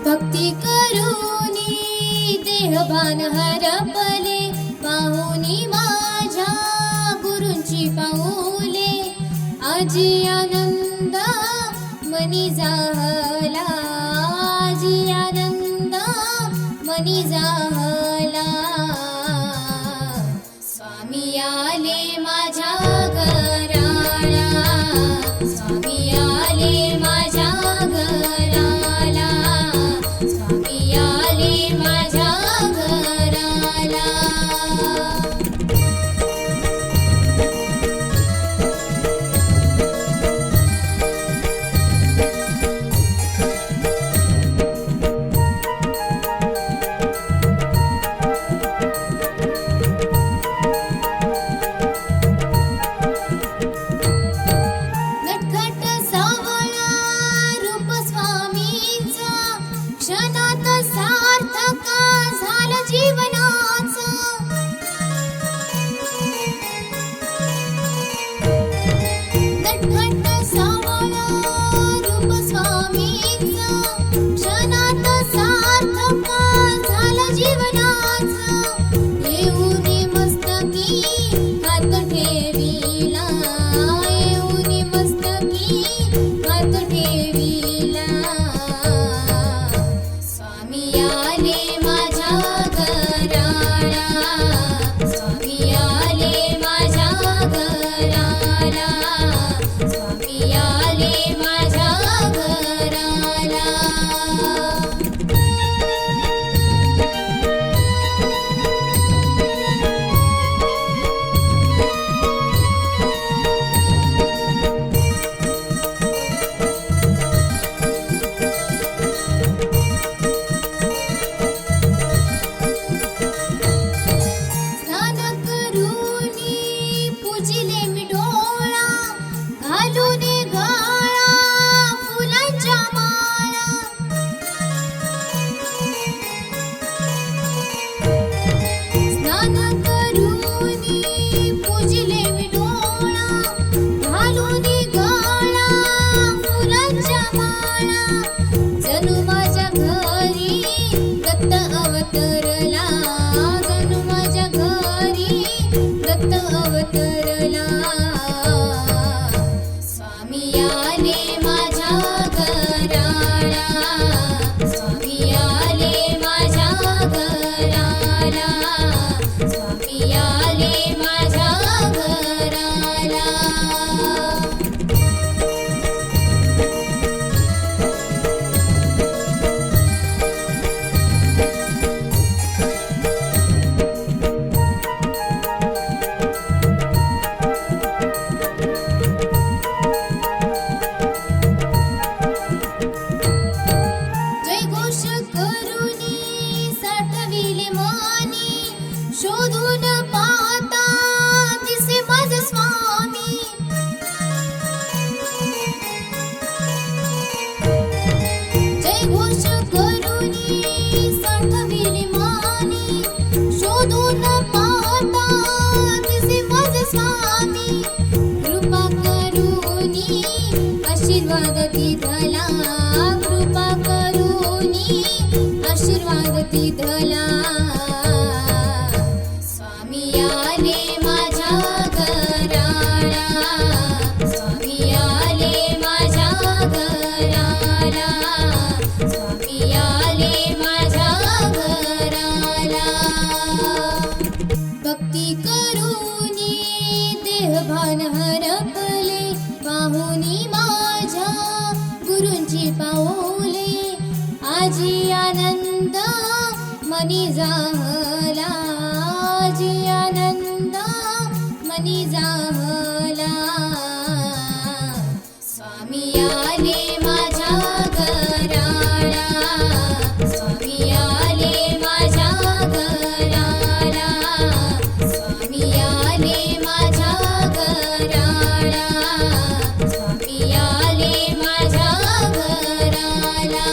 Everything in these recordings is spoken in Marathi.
भक्ती करूनी देहभान हरपले, पाहुनी माझ्या गुरूंची पाऊले. आजी आनंद मनी झाला, आजी आनंद मनी झाला. स्वामी आले माझ्या घराला, स्वामी आले माझ्या घराला, स्वामी आले माझ्या घराला. नटखट सावळा रूप स्वामींचा, क्षणात सार्थक झालं जीवनाचं. नटखट सावळा रूप स्वामींचा, क्षणात सार्थक झालं जीवनाचं. येऊनी मस्तकी हात ठेविला, येऊनी मस्तकी हात ठेविला. स्वामी आले माझ्या घराला, स्वामी आले माझ्या घराला, स्वामी आले माझ्या घराला. स्नान करूनी पूजिले मी डोळा, घालून गळा फुलांच्या माळा. स्नान करूनी पूजिले मी डोळा, घालून गळा फुलांच्या माळा. जणू माझ्या घरी दत्त अवतरला, जणू माझ्या घरी दत्त अवतरला. स्वामी आले माझ्या घराला, स्वामी आले माझ्या घराला, स्वामी आले माझ्या घराला. जयघोष करूनी साठविले मानी, शोधून पाहता दिसे माझे स्वामी. जयघोष करूनी साठविले मानी, शोधून पाहता दिसे माझे स्वामी. कृपा करूनी आशीर्वाद दिधला, कृपा करूनी आशीर्वाद दिधला. स्वामी आले माझ्या घराला, स्वामी आले माझ्या घराला, स्वामी आले माझ्या घराला. भक्ती करूनी देहभान हरपले, पाहुनी माझ्या गुरूंची पाऊले. आजी आनंद मनी झाला, आजी आनंद मनी झाला. स्वामी आले माझ्या घराला, स्वामी आले माझ्या घराला, स्वामी आले माझ्या घराला, स्वामी आले माझ्या घराला.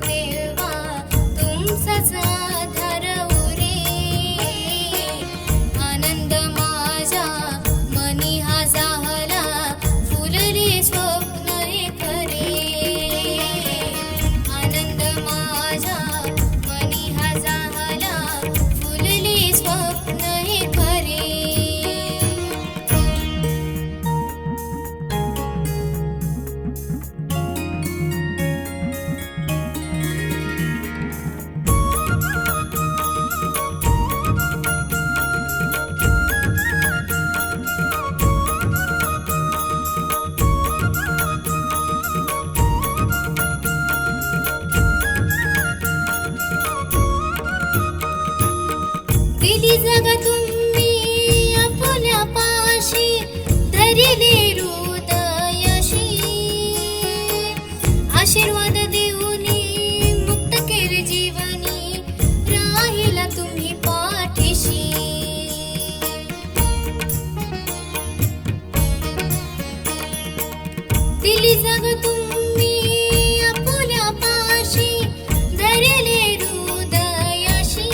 तेव्हा तुमचाच आधार उरे. आनंद माझ्या मनी हा जाहला फुलले स्वप्न हे खरे. आनंद माझ्या मनी हा जाहला फुलले स्वप्न हे खरे. दिली जागा तुम्ही आपुल्या पाशी धरिले हृदयाशी. आशीर्वाद देऊनी मुक्त केले जीवनी राहिला तुम्ही पाठीशी. दिली जागा तुम्ही आपुल्या पाशी धरिले हृदयाशी.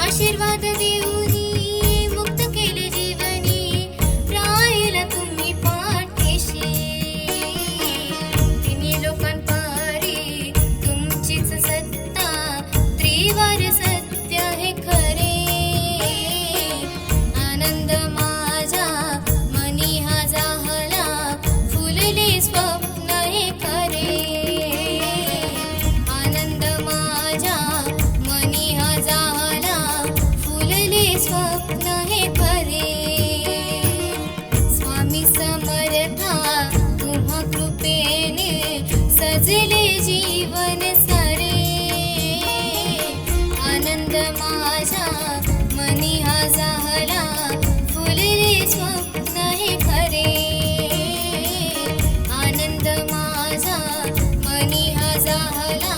आशीर्वाद देऊनी मुक्त केले जीवनी राहिला तुम्ही पाठीशी. तिन्ही लोकांपारी तुमचीच सत्ता त्रिवार सत्य हे खरे. आनंद माझ्या मनी हा जाहला फुलले स्वप्न हे खरे. आनंद माझ्या मनी हा जाहला फुलले स्वप्न हे खरे. स्वामी समर्था तुम्हा कृपेने सजले जीवन सारे. आनंद माझ्या मनी हा जाहला फुलले स्वप्न हे खरे. आनंद माझा मनी हा जाहला